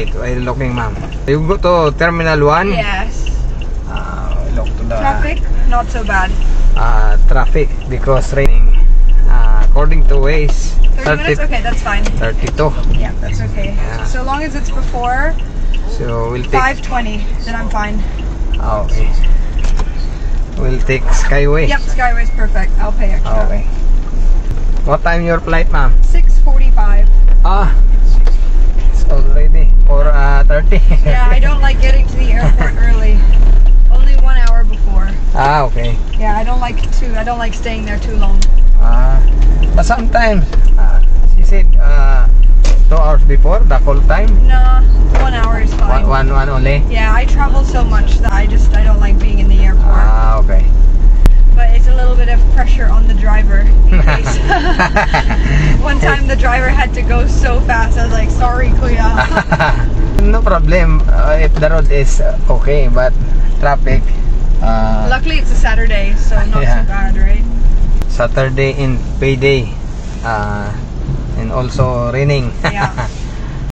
Wait, while looking, ma'am. You go to Terminal 1? Yes. Look to the Traffic, not so bad. traffic because raining. According to Waze, 30 minutes? Okay, that's fine. 32. Yeah, that's okay. Yeah. So long as it's before So we'll take 5:20, then I'm fine. okay. We'll take Skyway. Yep, Skyway's perfect. I'll pay extra. Okay. What time your flight, ma'am? 6:45. It's already 4:30. Yeah, I don't like getting to the airport early. Only 1 hour before. Okay. Yeah, I don't like staying there too long. But sometimes she said 2 hours before the full time. Nah, 1 hour is fine. One only. Yeah, I travel so much that I don't like being in the airport. Okay. But it's a little bit of pressure on the driver in case. One time the driver had to go so fast, I was like, sorry, kuya. No problem if the road is okay, but traffic. Luckily it's a Saturday, so not Yeah. so bad, right? Saturday in payday, and also raining. Yeah.